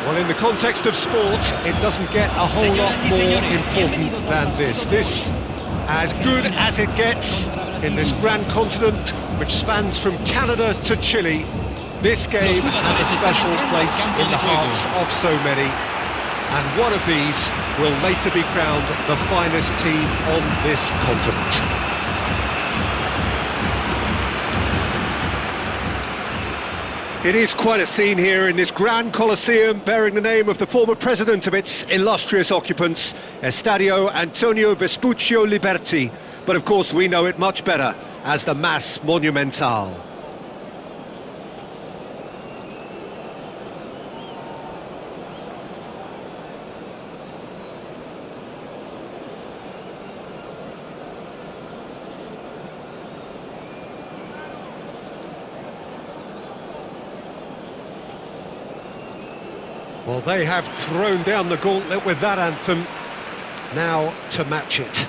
Well, in the context of sport, it doesn't get a whole lot more important than this. This, as good as it gets in this grand continent, which spans from Canada to Chile, this game has a special place in the hearts of so many. And one of these will later be crowned the finest team on this continent. It is quite a scene here in this grand Colosseum, bearing the name of the former president of its illustrious occupants, Estadio Antonio Vespuccio Liberti. But of course we know it much better as the Mas Monumental. Well, they have thrown down the gauntlet with that anthem, now to match it.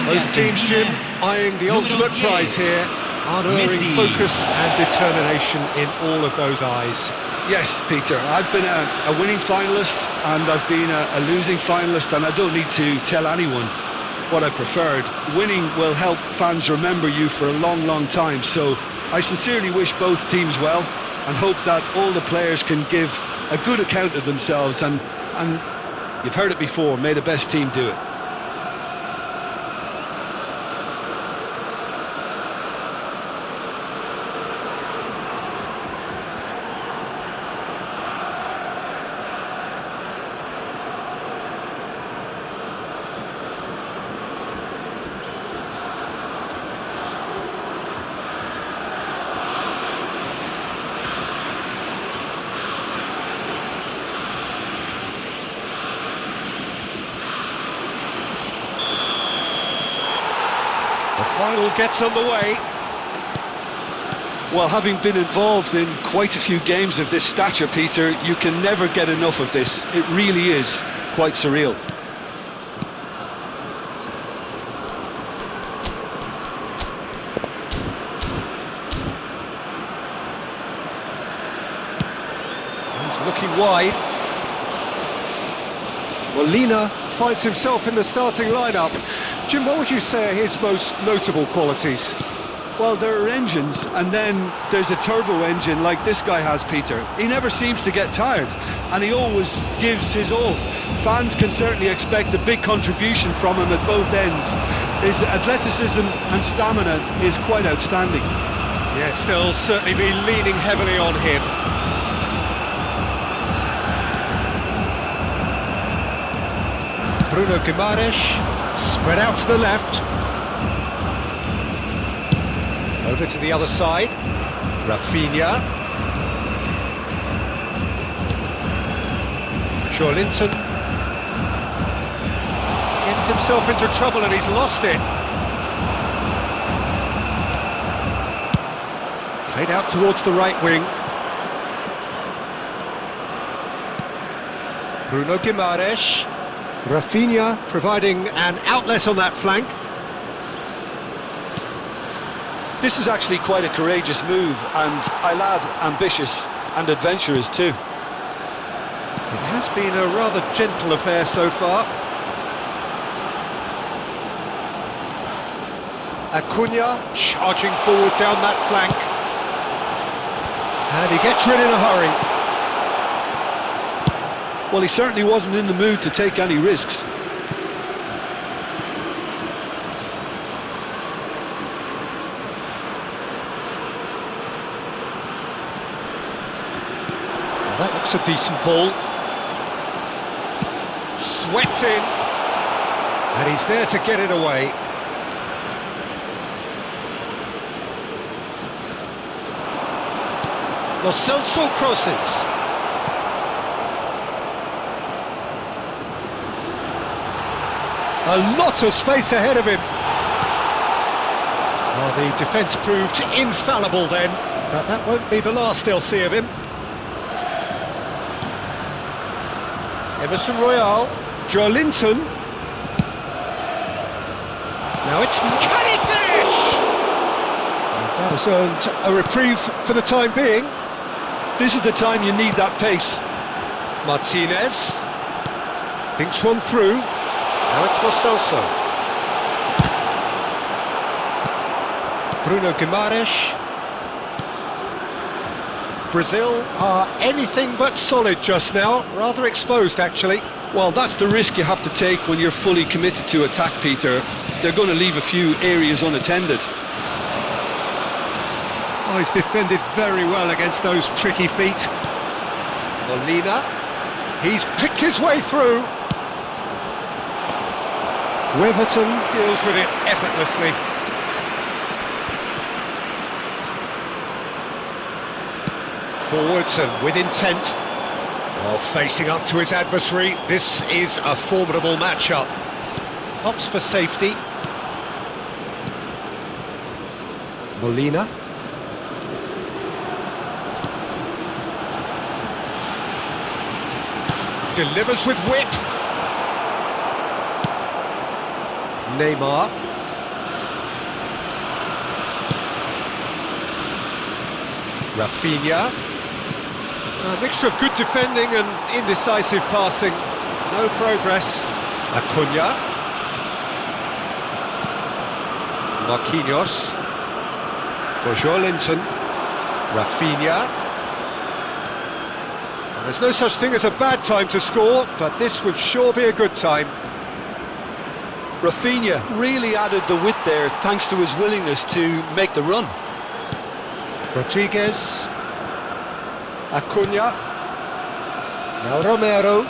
Both teams, Jim, eyeing the ultimate prize here, unerring focus and determination in all of those eyes. Yes, Peter, I've been a winning finalist and I've been a losing finalist, and I don't need to tell anyone what I preferred. Winning will help fans remember you for a long, long time, so I sincerely wish both teams well and hope that all the players can give a good account of themselves, and you've heard it before, may the best team do it. The final gets underway. Well, having been involved in quite a few games of this stature, Peter, you can never get enough of this. It really is quite surreal. He's looking wide. Molina finds himself in the starting lineup. Jim, what would you say are his most notable qualities? Well, there are engines, and then there's a turbo engine like this guy has, Peter. He never seems to get tired, and he always gives his all. Fans can certainly expect a big contribution from him at both ends. His athleticism and stamina is quite outstanding. Yes, they'll certainly be leaning heavily on him. Bruno Guimaraes, spread out to the left. Over to the other side. Rafinha. Joelinton. Gets himself into trouble and he's lost it. Played out towards the right wing. Bruno Guimaraes. Rafinha providing an outlet on that flank. This is actually quite a courageous move, and I lad ambitious and adventurous too. It has been a rather gentle affair so far. Acuna charging forward down that flank. And he gets rid in a hurry. Well, he certainly wasn't in the mood to take any risks. Well, that looks a decent ball. Swept in. And he's there to get it away. Lo Celso crosses. A lot of space ahead of him. Oh, the defence proved infallible then, but that won't be the last they'll see of him. Emerson Royale, Joelinton. Now it's... Can he finish? And that has earned a reprieve for the time being. This is the time you need that pace. Martinez thinks one through. Now it's Lo Celso. Bruno Guimaraes. Brazil are anything but solid just now, rather exposed actually. Well, that's the risk you have to take when you're fully committed to attack, Peter. They're going to leave a few areas unattended. Oh, he's defended very well against those tricky feet. Molina, he's picked his way through. Weatherton deals with it effortlessly. Forwards and with intent. While facing up to his adversary, this is a formidable matchup. Opts for safety. Molina. Delivers with whip. Neymar. Rafinha. A mixture of good defending and indecisive passing. No progress. Acuna. Marquinhos. For Joelinton. Rafinha. There's no such thing as a bad time to score, but this would sure be a good time. Rafinha really added the width there thanks to his willingness to make the run. Rodriguez. Acuna. Now Romero.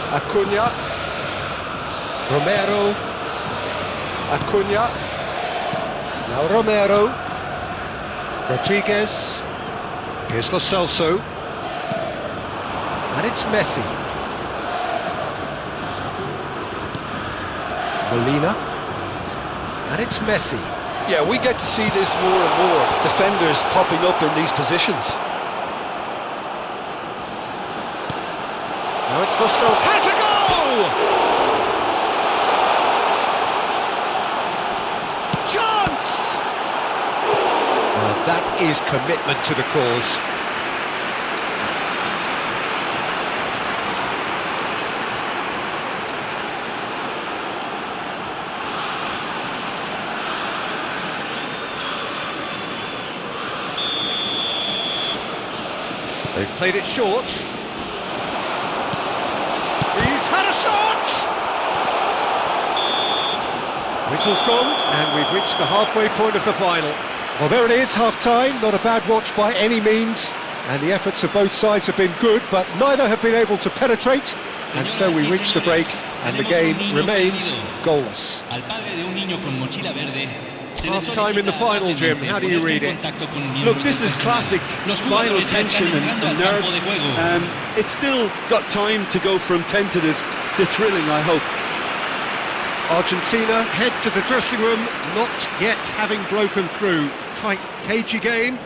Acuna. Romero. Acuna. Now Romero. Rodriguez. Here's Lo Celso. And it's Messi. Molina. And it's Messi. Yeah, we get to see this more and more. Defenders popping up in these positions. Now it's Lo Celso. Has a goal! Chance! Well, that is commitment to the cause. They've played it short. He's had a shot! Whistle's gone, and we've reached the halfway point of the final. Well, there it is, half-time. Not a bad watch by any means. And the efforts of both sides have been good, but neither have been able to penetrate. And so we reach the break, and the game remains goalless. Half-time in the final, Jim. How do you read it? Look, this is classic final tension and nerves. It's still got time to go from tentative to thrilling, I hope. Argentina head to the dressing room, not yet having broken through. Tight, cagey game.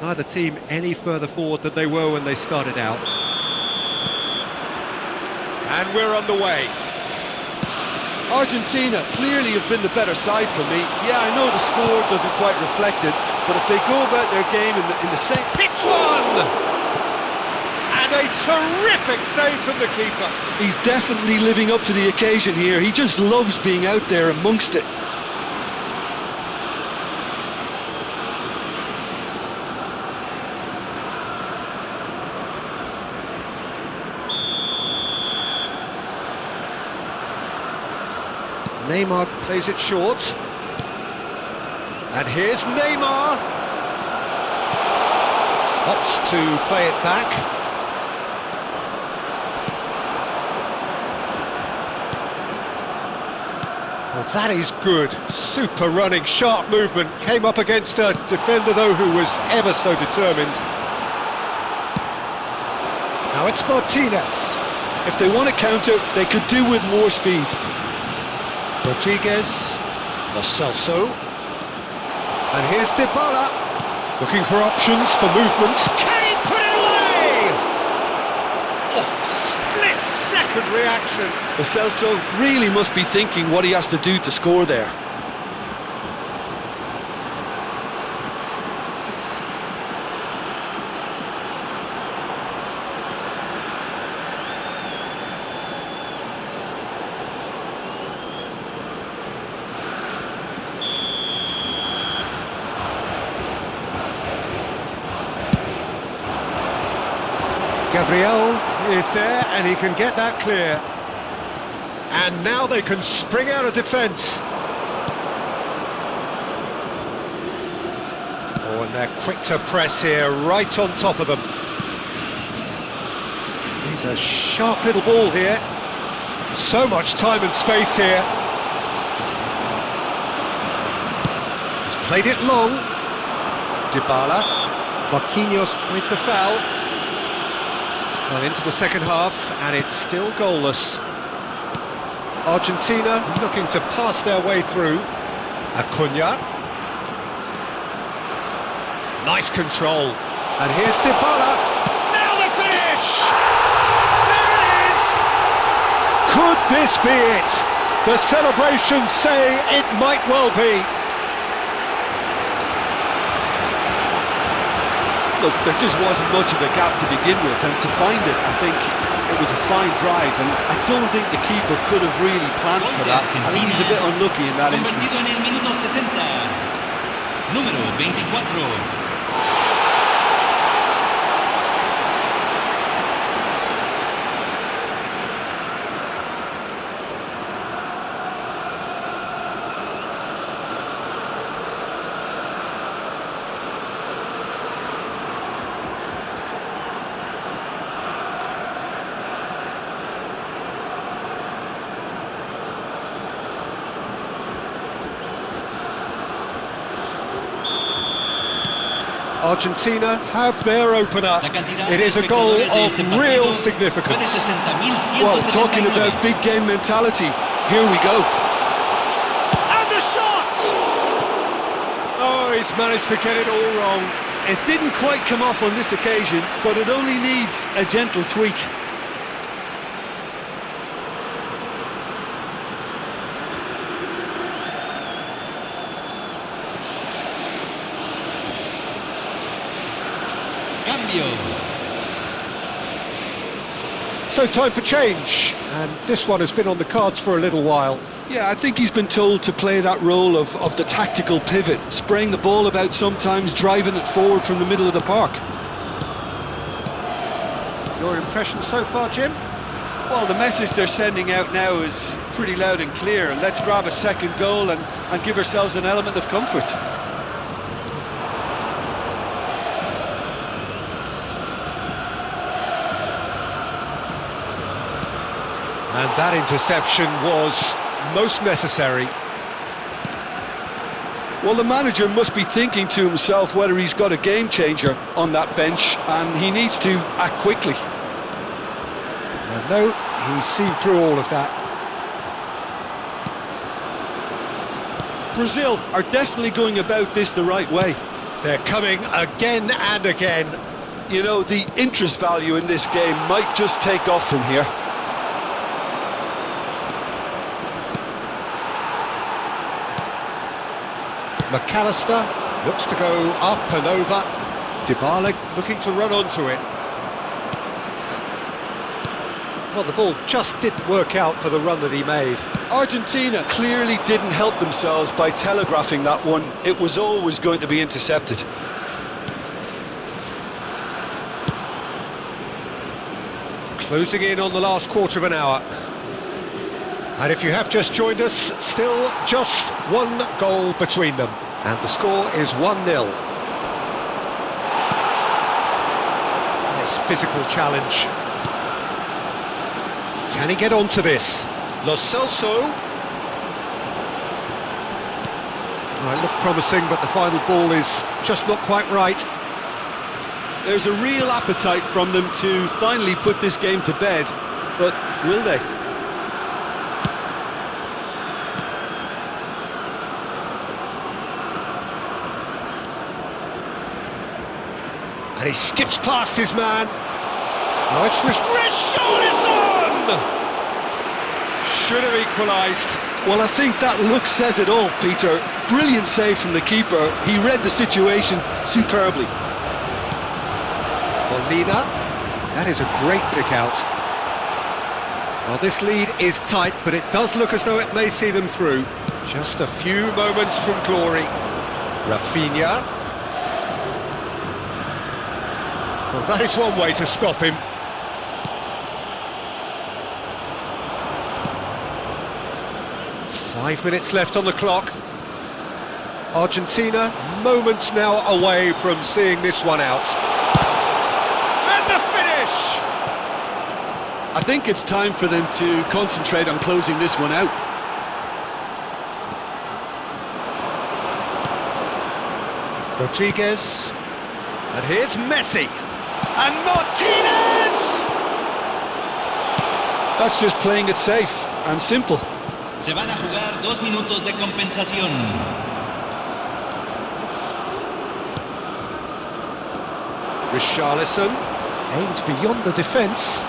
Neither team any further forward than they were when they started out. And we're underway. Argentina clearly have been the better side for me. Yeah, I know the score doesn't quite reflect it, but if they go about their game in the same... Hits one! And a terrific save from the keeper. He's definitely living up to the occasion here. He just loves being out there amongst it. Neymar plays it short. And here's Neymar. Opts to play it back. Well, that is good. Super running, sharp movement. Came up against a defender, though, who was ever so determined. Now it's Martinez. If they want to counter, they could do with more speed. Rodriguez. Lo Celso. And here's Dybala. Looking for options for movement. Can he put it away? Oh, split-second reaction. Lo Celso really must be thinking what he has to do to score there. Gabriel is there, and he can get that clear. And now they can spring out of defence. Oh, and they're quick to press here, right on top of them. He's a sharp little ball here. So much time and space here. He's played it long. Dybala. Marquinhos with the foul. Well, into the second half, and it's still goalless. Argentina looking to pass their way through. Acuna. Nice control. And here's Dybala. Now the finish! There it is! Could this be it? The celebrations say it might well be. Look, there just wasn't much of a gap to begin with, and to find it, I think it was a fine drive, and I don't think the keeper could have really planned for that. I think he's a bit unlucky in that instance. En el minuto 60, número 24. Argentina have their opener. It is a goal of real significance. Well, talking about big game mentality, here we go. And the shot! Oh, he's managed to get it all wrong. It didn't quite come off on this occasion, but it only needs a gentle tweak. So time for change, and this one has been on the cards for a little while. Yeah, I think he's been told to play that role of the tactical pivot, spraying the ball about sometimes, driving it forward from the middle of the park. Your impression so far, Jim? Well, the message they're sending out now is pretty loud and clear. Let's grab a second goal and give ourselves an element of comfort. And that interception was most necessary. Well, the manager must be thinking to himself whether he's got a game changer on that bench, and he needs to act quickly. And no, he's seen through all of that. Brazil are definitely going about this the right way. They're coming again and again. You know, the interest value in this game might just take off from here. McAllister looks to go up and over. Dybala looking to run onto it. Well, the ball just didn't work out for the run that he made. Argentina clearly didn't help themselves by telegraphing that one. It was always going to be intercepted. Closing in on the last quarter of an hour. And if you have just joined us, still just one goal between them. And the score is 1-0. Nice physical challenge. Can he get onto this? Lo Celso. Well, it looked promising, but the final ball is just not quite right. There's a real appetite from them to finally put this game to bed, but will they? And he skips past his man. Oh, it's Richarlison! Should have equalised. Well, I think that look says it all, Peter. Brilliant save from the keeper. He read the situation superbly. Molina, that is a great pick out. Well, this lead is tight, but it does look as though it may see them through. Just a few moments from glory. Rafinha. Well, that is one way to stop him. Five minutes left on the clock. Argentina, moments now away from seeing this one out. And the finish! I think it's time for them to concentrate on closing this one out. Rodriguez. And here's Messi. And Martinez! That's just playing it safe and simple. Se van a jugar 2 minutos de compensación. Richarlison aimed beyond the defence.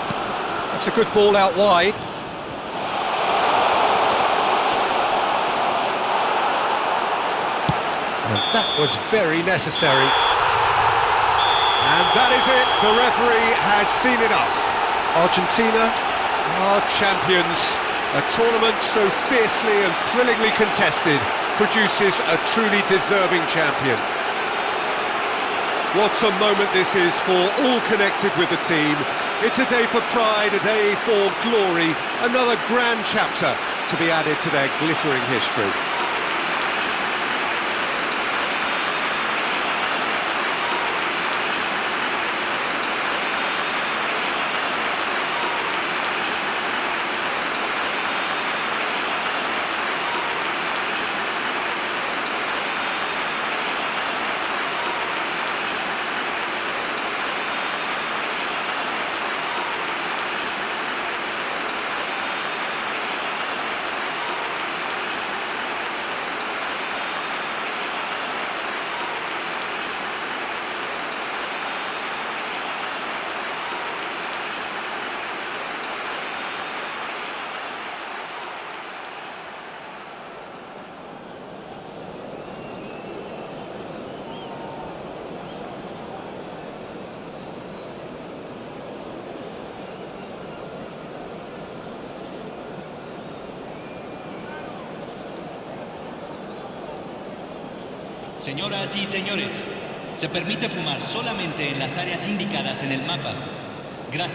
That's a good ball out wide. And that was very necessary. And that is it. The referee has seen enough. Argentina are champions. A tournament so fiercely and thrillingly contested produces a truly deserving champion. What a moment this is for all connected with the team. It's a day for pride, a day for glory, another grand chapter to be added to their glittering history. Señoras y señores, se permite fumar solamente en las áreas indicadas en el mapa. Gracias.